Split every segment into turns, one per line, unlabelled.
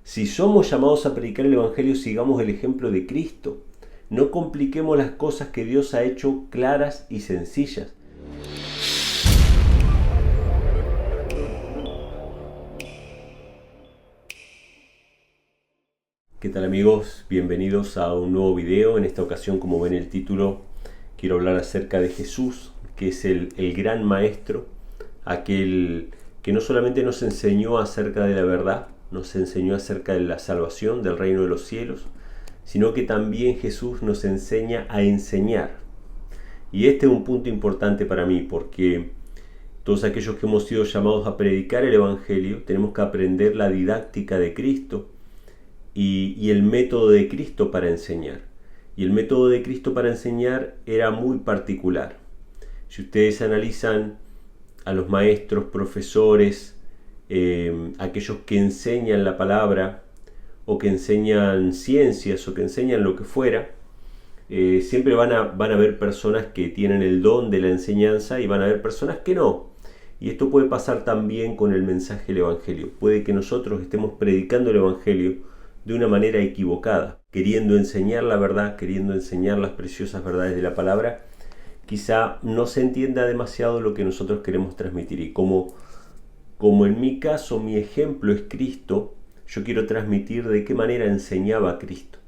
Si somos llamados a predicar el Evangelio, sigamos el ejemplo de Cristo. No compliquemos las cosas que Dios ha hecho claras y sencillas. ¿Qué tal amigos? Bienvenidos a un nuevo video. En esta ocasión, como ven el título, quiero hablar acerca de Jesús, que es el gran maestro, aquel que no solamente nos enseñó acerca de la verdad, nos enseñó acerca de la salvación, del reino de los cielos, sino que también Jesús nos enseña a enseñar. Y este es un punto importante para mí, porque todos aquellos que hemos sido llamados a predicar el Evangelio, tenemos que aprender la didáctica de Cristo y el método de Cristo para enseñar. Y el método de Cristo para enseñar era muy particular. Si ustedes analizan a los maestros, profesores, aquellos que enseñan la palabra, o que enseñan ciencias, o que enseñan lo que fuera, siempre van a haber personas que tienen el don de la enseñanza y van a haber personas que no. Y esto puede pasar también con el mensaje del Evangelio. Puede que nosotros estemos predicando el Evangelio de una manera equivocada, queriendo enseñar la verdad, queriendo enseñar las preciosas verdades de la palabra. Quizá no se entienda demasiado lo que nosotros queremos transmitir. Y como en mi caso, mi ejemplo es Cristo, yo quiero transmitir de qué manera enseñaba Cristo.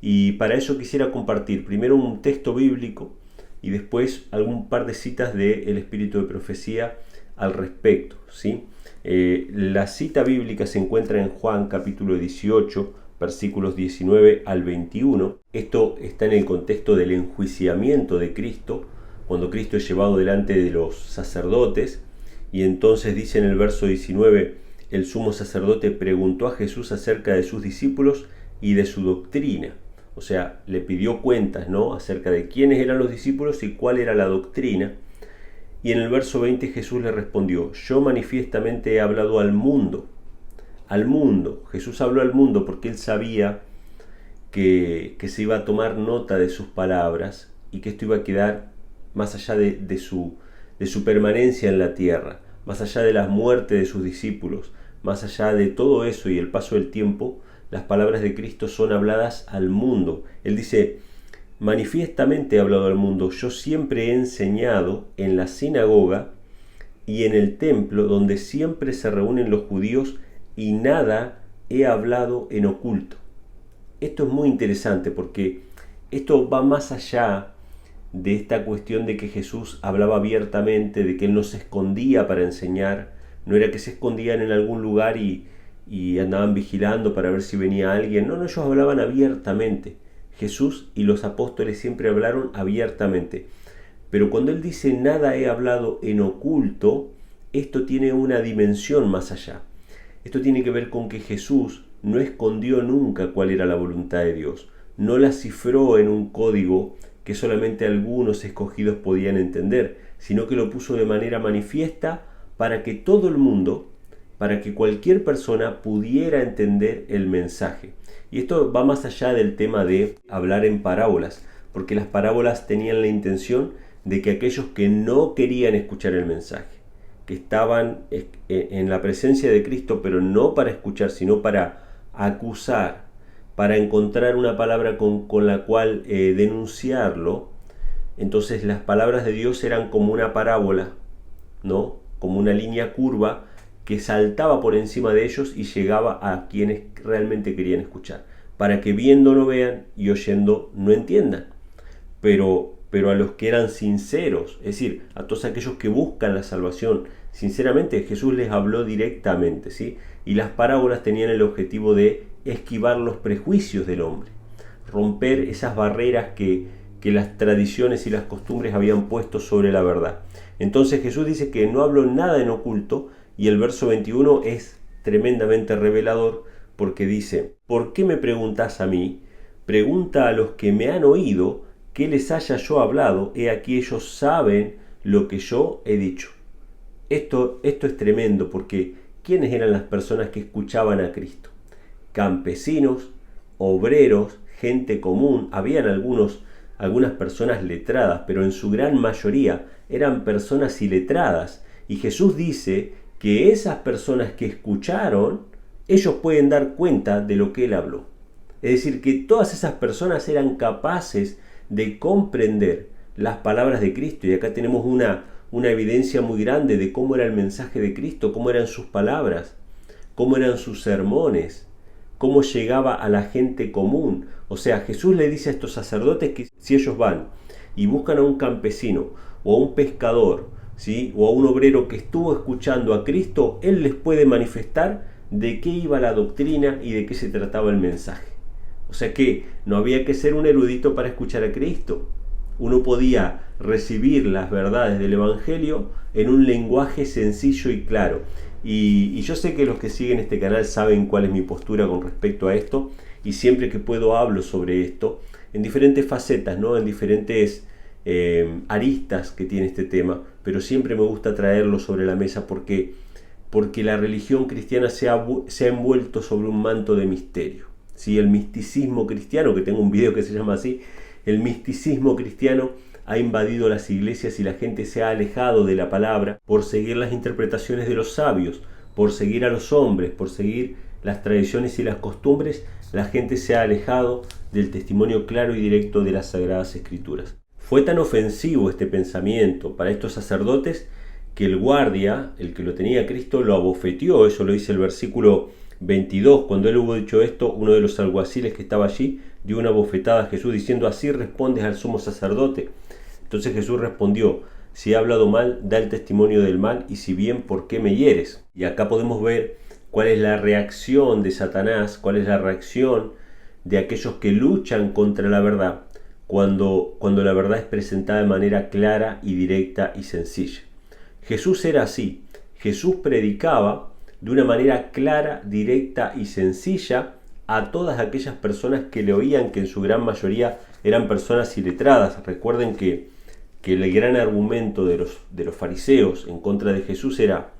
Y para eso quisiera compartir primero un texto bíblico y después algún par de citas del Espíritu de Profecía al respecto, ¿sí? La cita bíblica se encuentra en Juan capítulo 18, versículos 19 al 21. Esto está en el contexto del enjuiciamiento de Cristo, cuando Cristo es llevado delante de los sacerdotes, y entonces dice en el verso 19, el sumo sacerdote preguntó a Jesús acerca de sus discípulos y de su doctrina. O sea, le pidió cuentas, ¿no?, acerca de quiénes eran los discípulos y cuál era la doctrina. Y en el verso 20 Jesús le respondió, yo manifiestamente he hablado al mundo. Al mundo. Jesús habló al mundo porque él sabía que se iba a tomar nota de sus palabras y que esto iba a quedar más allá de su permanencia en la tierra, más allá de la muerte de sus discípulos, más allá de todo eso y el paso del tiempo. Las palabras de Cristo son habladas al mundo. Él dice, manifiestamente he hablado al mundo, yo siempre he enseñado en la sinagoga y en el templo donde siempre se reúnen los judíos y nada he hablado en oculto. Esto es muy interesante porque esto va más allá de esta cuestión de que Jesús hablaba abiertamente, de que él no se escondía para enseñar, no era que se escondían en algún lugar y andaban vigilando para ver si venía alguien. No, ellos hablaban abiertamente. Jesús y los apóstoles siempre hablaron abiertamente. Pero cuando él dice nada he hablado en oculto, esto tiene una dimensión más allá. Esto tiene que ver con que Jesús no escondió nunca cuál era la voluntad de Dios. No la cifró en un código que solamente algunos escogidos podían entender, sino que lo puso de manera manifiesta para que todo el mundo, para que cualquier persona pudiera entender el mensaje. Y esto va más allá del tema de hablar en parábolas, porque las parábolas tenían la intención de que aquellos que no querían escuchar el mensaje, que estaban en la presencia de Cristo, pero no para escuchar, sino para acusar, para encontrar una palabra con la cual denunciarlo, entonces las palabras de Dios eran como una parábola, ¿no?, como una línea curva que saltaba por encima de ellos y llegaba a quienes realmente querían escuchar, para que viendo no vean y oyendo no entiendan. Pero a los que eran sinceros, es decir, a todos aquellos que buscan la salvación, sinceramente Jesús les habló directamente, ¿sí? Y las parábolas tenían el objetivo de esquivar los prejuicios del hombre, romper esas barreras que las tradiciones y las costumbres habían puesto sobre la verdad. Entonces Jesús dice que no habló nada en oculto, y el verso 21 es tremendamente revelador porque dice, ¿por qué me preguntas a mí? Pregunta a los que me han oído qué les haya yo hablado, he aquí ellos saben lo que yo he dicho. Esto es tremendo porque ¿quiénes eran las personas que escuchaban a Cristo? Campesinos, obreros, gente común. Habían algunas personas letradas, pero en su gran mayoría eran personas iletradas. Y Jesús dice que esas personas que escucharon ellos pueden dar cuenta de lo que él habló. Es decir, que todas esas personas eran capaces de comprender las palabras de Cristo. Y acá tenemos una evidencia muy grande de cómo era el mensaje de Cristo, cómo eran sus palabras, cómo eran sus sermones, cómo llegaba a la gente común. O sea, Jesús le dice a estos sacerdotes que si ellos van y buscan a un campesino o a un pescador, ¿sí?, o a un obrero que estuvo escuchando a Cristo, Él les puede manifestar de qué iba la doctrina y de qué se trataba el mensaje. O sea que no había que ser un erudito para escuchar a Cristo. Uno podía recibir las verdades del Evangelio en un lenguaje sencillo y claro. Y yo sé que los que siguen este canal saben cuál es mi postura con respecto a esto, y siempre que puedo hablo sobre esto en diferentes facetas, ¿no?, en diferentes aristas que tiene este tema, pero siempre me gusta traerlo sobre la mesa porque la religión cristiana se ha envuelto sobre un manto de misterio. ¿Sí? El misticismo cristiano, que tengo un video que se llama así, el misticismo cristiano ha invadido las iglesias y la gente se ha alejado de la palabra por seguir las interpretaciones de los sabios, por seguir a los hombres, por seguir las tradiciones y las costumbres. La gente se ha alejado del testimonio claro y directo de las Sagradas Escrituras. Fue tan ofensivo este pensamiento para estos sacerdotes que el guardia, el que lo tenía a Cristo, lo abofeteó. Eso lo dice el versículo 22. Cuando él hubo dicho esto, uno de los alguaciles que estaba allí dio una bofetada a Jesús diciendo: ¿así respondes al sumo sacerdote? Entonces Jesús respondió: si he hablado mal, da el testimonio del mal, y si bien, ¿por qué me hieres? Y acá podemos ver cuál es la reacción de Satanás, cuál es la reacción de aquellos que luchan contra la verdad cuando la verdad es presentada de manera clara y directa y sencilla. Jesús era así. Jesús predicaba de una manera clara, directa y sencilla a todas aquellas personas que le oían, que en su gran mayoría eran personas iletradas. Recuerden que el gran argumento de los fariseos en contra de Jesús era: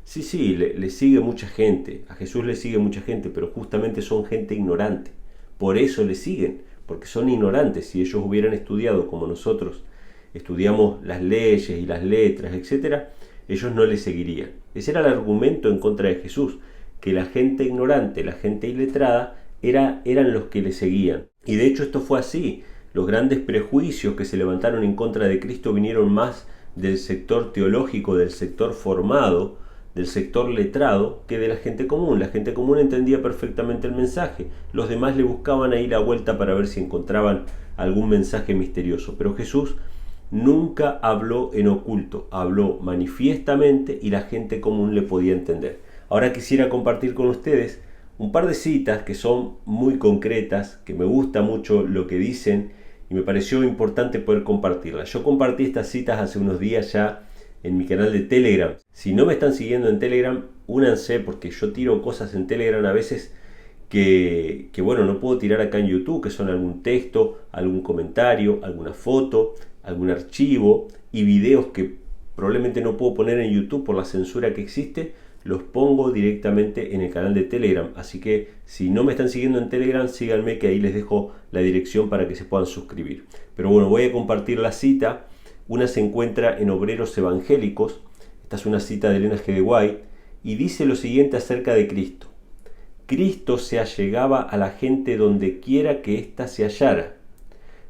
sí, le sigue mucha gente, a Jesús le sigue mucha gente, pero justamente son gente ignorante. Por eso le siguen, porque son ignorantes. Si ellos hubieran estudiado como nosotros estudiamos las leyes y las letras, etc., ellos no le seguirían. Ese era el argumento en contra de Jesús, que la gente ignorante, la gente iletrada, eran los que le seguían. Y de hecho esto fue así. Los grandes prejuicios que se levantaron en contra de Cristo vinieron más del sector teológico, del sector formado, del sector letrado, que de la gente común. La gente común entendía perfectamente el mensaje. Los demás le buscaban ahí la vuelta para ver si encontraban algún mensaje misterioso. Pero Jesús nunca habló en oculto, habló manifiestamente y la gente común le podía entender. Ahora quisiera compartir con ustedes un par de citas que son muy concretas, que me gusta mucho lo que dicen y me pareció importante poder compartirlas. Yo compartí estas citas hace unos días ya en mi canal de Telegram. Si no me están siguiendo en Telegram, únanse, porque yo tiro cosas en Telegram a veces que bueno, no puedo tirar acá en YouTube, que son algún texto, algún comentario, alguna foto, algún archivo y videos que probablemente no puedo poner en YouTube por la censura que existe. Los pongo directamente en el canal de Telegram. Así que si no me están siguiendo en Telegram, síganme, que ahí les dejo la dirección para que se puedan suscribir. Pero bueno, voy a compartir la cita. Una se encuentra en Obreros Evangélicos. Esta es una cita de Elena G. de White y dice lo siguiente acerca de Cristo: Cristo se allegaba a la gente donde quiera que ésta se hallara.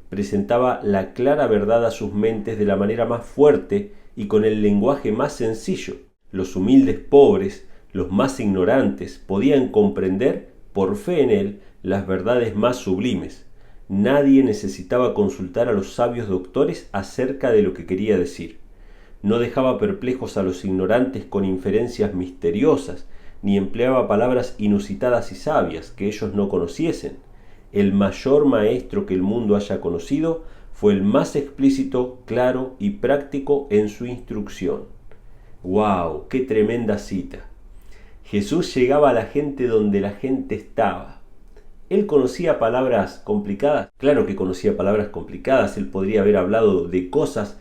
Presentaba la clara verdad a sus mentes de la manera más fuerte y con el lenguaje más sencillo. Los humildes pobres, los más ignorantes, podían comprender, por fe en él, las verdades más sublimes. Nadie necesitaba consultar a los sabios doctores acerca de lo que quería decir. No dejaba perplejos a los ignorantes con inferencias misteriosas, ni empleaba palabras inusitadas y sabias que ellos no conociesen. El mayor maestro que el mundo haya conocido fue el más explícito, claro y práctico en su instrucción. ¡Wow! ¡Qué tremenda cita! Jesús llegaba a la gente donde la gente estaba. ¿Él conocía palabras complicadas? Claro que conocía palabras complicadas. Él podría haber hablado de cosas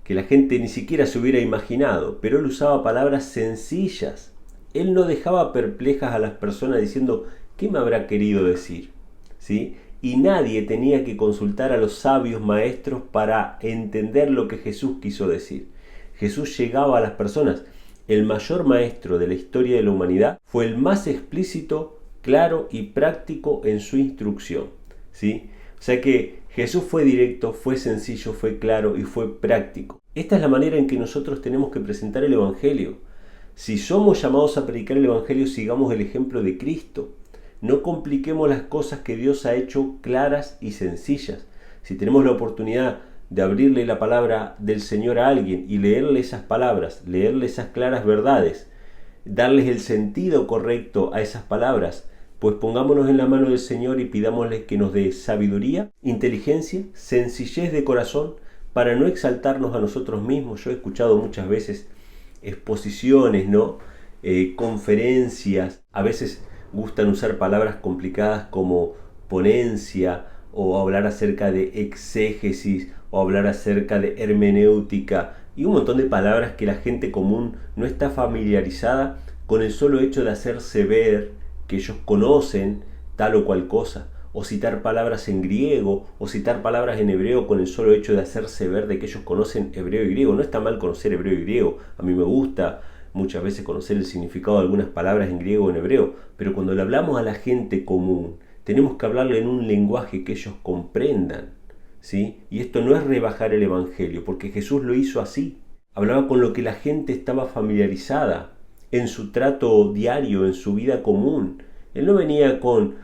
que la gente ni siquiera se hubiera imaginado, pero él usaba palabras sencillas. Él no dejaba perplejas a las personas diciendo: ¿qué me habrá querido decir? ¿Sí? Y nadie tenía que consultar a los sabios maestros para entender lo que Jesús quiso decir. Jesús llegaba a las personas. el mayor maestro de la historia de la humanidad, fue el más explícito, claro y práctico en su instrucción, ¿sí? O sea que Jesús fue directo, fue sencillo, fue claro y fue práctico. Esta es la manera en que nosotros tenemos que presentar el Evangelio. Si somos llamados a predicar el Evangelio, sigamos el ejemplo de Cristo. No compliquemos las cosas que Dios ha hecho claras y sencillas. Si tenemos la oportunidad de abrirle la palabra del Señor a alguien y leerle esas palabras, leerle esas claras verdades, darles el sentido correcto a esas palabras, pues pongámonos en la mano del Señor y pidámosle que nos dé sabiduría, inteligencia, sencillez de corazón para no exaltarnos a nosotros mismos. Yo he escuchado muchas veces exposiciones, ¿no? Conferencias, a veces gustan usar palabras complicadas como ponencia, o hablar acerca de exégesis, o hablar acerca de hermenéutica, y un montón de palabras que la gente común no está familiarizada con el solo hecho de hacerse ver que ellos conocen tal o cual cosa, o citar palabras en griego, o citar palabras en hebreo con el solo hecho de hacerse ver de que ellos conocen hebreo y griego. No está mal conocer hebreo y griego, a mí me gusta muchas veces conocer el significado de algunas palabras en griego o en hebreo, pero cuando le hablamos a la gente común, tenemos que hablarle en un lenguaje que ellos comprendan, ¿sí? Y esto no es rebajar el Evangelio, porque Jesús lo hizo así. Hablaba con lo que la gente estaba familiarizada en su trato diario, en su vida común. Él no venía con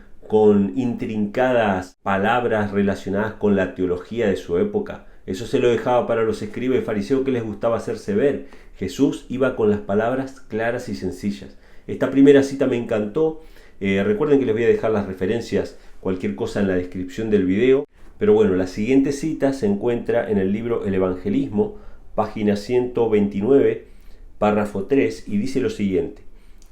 intrincadas palabras relacionadas con la teología de su época. Eso se lo dejaba para los escribas y fariseos que les gustaba hacerse ver. Jesús iba con las palabras claras y sencillas. Esta primera cita me encantó. Recuerden que les voy a dejar las referencias, cualquier cosa en la descripción del video. Pero bueno, la siguiente cita se encuentra en el libro El Evangelismo, página 129, párrafo 3, y dice lo siguiente: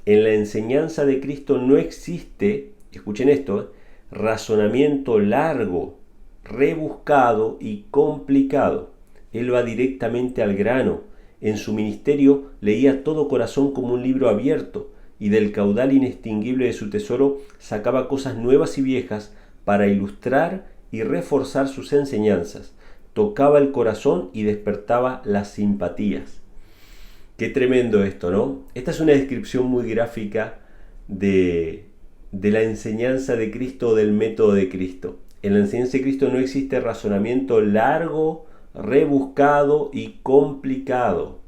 en la enseñanza de Cristo no existe, escuchen esto, razonamiento largo, rebuscado y complicado. Él va directamente al grano. En su ministerio leía todo corazón como un libro abierto, y del caudal inextinguible de su tesoro sacaba cosas nuevas y viejas para ilustrar y reforzar sus enseñanzas. Tocaba el corazón y despertaba las simpatías. Qué tremendo esto, ¿no? Esta es una descripción muy gráfica de la enseñanza de Cristo o del método de Cristo. En la enseñanza de Cristo no existe razonamiento largo, rebuscado y complicado.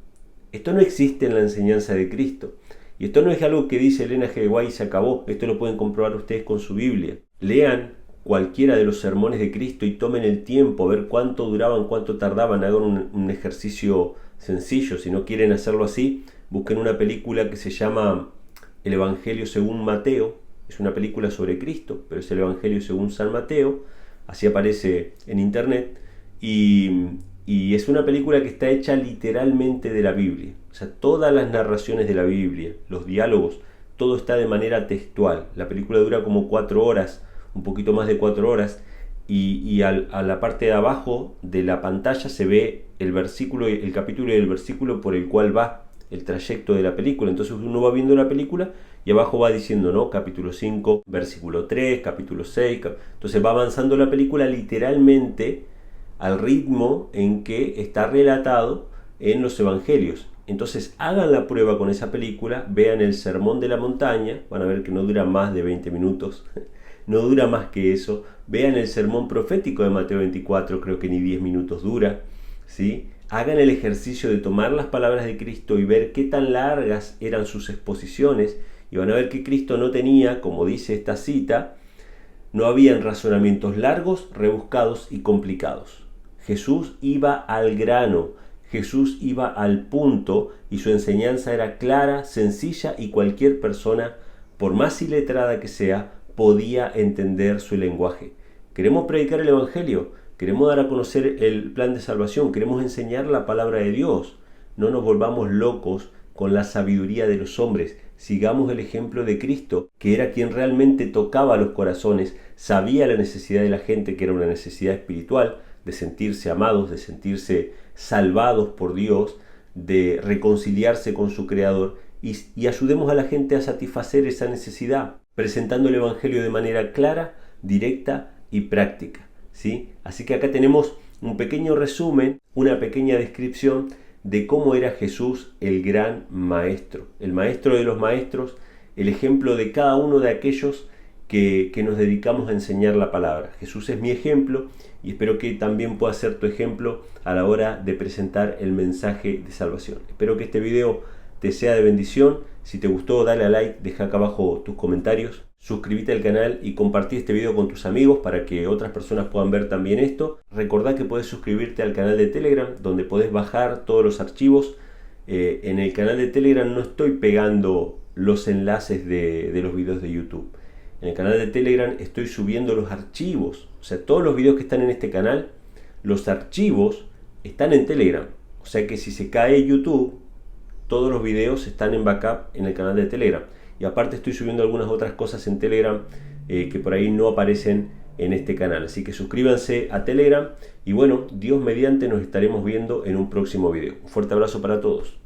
Esto no existe en la enseñanza de Cristo. Y esto no es algo que dice Elena G. de White y se acabó. Esto lo pueden comprobar ustedes con su Biblia. Lean cualquiera de los sermones de Cristo y tomen el tiempo a ver cuánto duraban, cuánto tardaban. Hagan un ejercicio sencillo. Si no quieren hacerlo así, busquen una película que se llama El Evangelio según Mateo. Es una película sobre Cristo, pero es el Evangelio según San Mateo. Así aparece en internet. Y es una película que está hecha literalmente de la Biblia. O sea, todas las narraciones de la Biblia, los diálogos, todo está de manera textual. La película dura como 4 horas, un poquito más de 4 horas, y a la parte de abajo de la pantalla se ve el versículo, el capítulo y el versículo por el cual va el trayecto de la película. Entonces uno va viendo la película y abajo va diciendo, ¿no? Capítulo 5, versículo 3, capítulo 6. Entonces va avanzando la película literalmente al ritmo en que está relatado en los evangelios. Entonces hagan la prueba con esa película, vean el Sermón de la Montaña, van a ver que no dura más de 20 minutos, no dura más que eso. Vean el sermón profético de Mateo 24, creo que ni 10 minutos dura, ¿sí? Hagan el ejercicio de tomar las palabras de Cristo y ver qué tan largas eran sus exposiciones, y van a ver que Cristo no tenía, como dice esta cita, no habían razonamientos largos, rebuscados y complicados. Jesús iba al grano, Jesús iba al punto, y su enseñanza era clara, sencilla, y cualquier persona, por más iletrada que sea, podía entender su lenguaje. ¿Queremos predicar el Evangelio? ¿Queremos dar a conocer el plan de salvación? ¿Queremos enseñar la palabra de Dios? No nos volvamos locos con la sabiduría de los hombres. Sigamos el ejemplo de Cristo, que era quien realmente tocaba los corazones, sabía la necesidad de la gente, que era una necesidad espiritual, de sentirse amados, de sentirse salvados por Dios, de reconciliarse con su Creador, y ayudemos a la gente a satisfacer esa necesidad, presentando el Evangelio de manera clara, directa y práctica, ¿sí? Así que acá tenemos un pequeño resumen, una pequeña descripción de cómo era Jesús el gran maestro, el maestro de los maestros, el ejemplo de cada uno de aquellos que nos dedicamos a enseñar la palabra. Jesús es mi ejemplo y espero que también pueda ser tu ejemplo a la hora de presentar el mensaje de salvación. Espero que este video te sea de bendición. Si te gustó, dale a like, deja acá abajo tus comentarios, suscríbete al canal y compartí este video con tus amigos para que otras personas puedan ver también esto. Recordá que puedes suscribirte al canal de Telegram, donde podés bajar todos los archivos. En el canal de Telegram no estoy pegando los enlaces de los videos de YouTube. En el canal de Telegram estoy subiendo los archivos, o sea, todos los videos que están en este canal, los archivos están en Telegram. O sea que si se cae YouTube, todos los videos están en backup en el canal de Telegram. Y aparte estoy subiendo algunas otras cosas en Telegram que por ahí no aparecen en este canal. Así que suscríbanse a Telegram y bueno, Dios mediante nos estaremos viendo en un próximo video. Un fuerte abrazo para todos.